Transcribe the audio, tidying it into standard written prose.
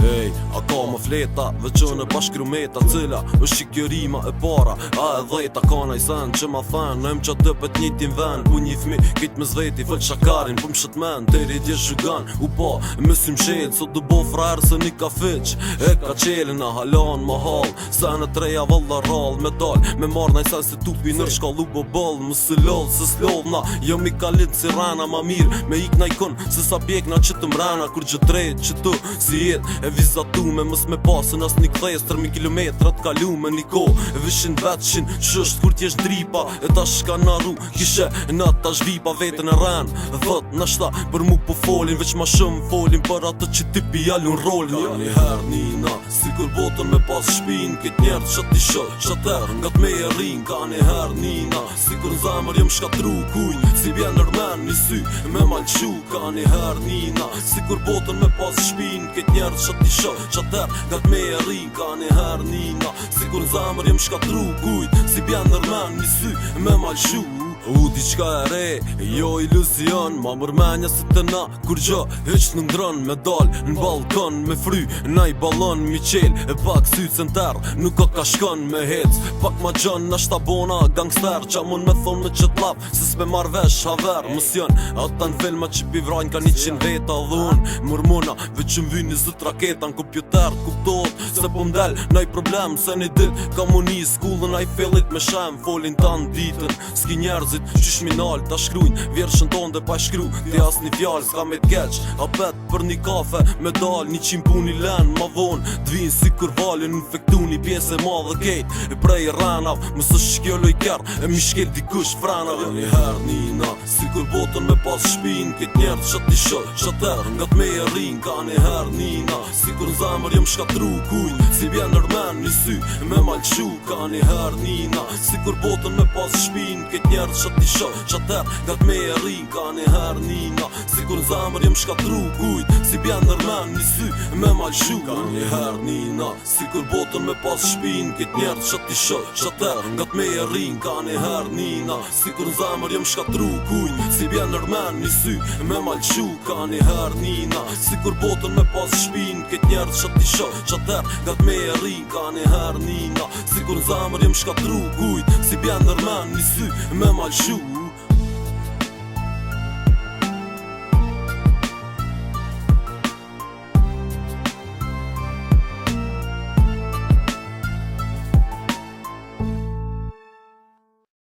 Ej, a ka më fleta, veqën e bashkrumeta, cila është që kjo rima e para, a e dhejta ka na i sen që ma than, në em që të pët njëtin ven, ku një fmi, kitë me zveti, fëll shakarin, pëm shët men, teri dje zhugan, u pa, mësim shet, sot du bo frarë se një ka fiq, e ka qelin, a halan, ma hal, sen e treja valla rral, me dal, me marr na i sen se tupi nër shkallu bo ball, më së lodh, se s'lodh na, jo mi ka lit si rana ma mirë, me ik na i kon, se sa pjek na që të mrena, kur gjë drejt që tu, si jet, e vizatume, mës me pasën as një kthejës 3.000 kilometrat kalume një ko e vishin vetëshin qësht kur t'jesh dripa e ta shka na ru kishe në ta zhvipa vetën e ren thot nashta për mu po folin veç ma shumë folin për atë që ti pi jalun rolin ka një her nina si kur botën me pas shpin kit njerë që ti shë qater nga t'me e rin ka një her nina si kur në zemër jem shkatru kujn si bjen nërmen një sy me malqu ka një her nina si kur botën me pas shpin kit njerë që ti shë qater nga t'me e rin ka një her nina si kur në zemër jem shkatru kujn si bjen nërmen një sy me malqu u diqka e re, jo iluzion ma mërmenja si të na kur gjë heq në ngrën me dal në balkon me fry na i balon mi qel e pak syt center nuk ka shkon me hec pak ma gjën na shtabona gangster qa mun me thon me qët lap se s'me mar vesh haver mësjon ata në filma që pi vrajnë ka 100 veta dhun mërmona veç më vyni zët raketa në kompjuter kuptot se po mdel na i problem se një dit komunist skullën a i fillit me shem folin tanë ditën s'ki njerëzit qysh minal ta shkrujnë vjershën ton dhe pa shkru ti as një fjall s'ka me t'keq a pet për një kafe me dal 100 puni len ma von t'vin si kur valin infektu një pjesë e madhe kejt e prej ranav mësë shkjo loj ker e mi shkel dikush franav një her nina si kur botën me pas shpin kit njerë që ti shë qater nga t'me e rin ka një her nina si kur në zemër jem shkatru kujn si bjen nërmen një sy me malqu ka një her nina si kur botën me pas shpin kit njerë që ti shë qater nga t'me e rin ka një her nina si kur në zemër jem shkatru kujt si bjen nërmen një sy me malqu ka një her nina si kur botën me pas shpin kit njerë që ti shë qater nga t'me e rin ka një her nina si kur në zemër jem shkatru kujt si bjen nërmen një sy me malqu ka një her nina si kur botën me pas shpin kit njerë që ti shë qater nga t'me e rin ka një her nina si kur në zemër jem shkatru kujt si bjen nërmen një sy me malqu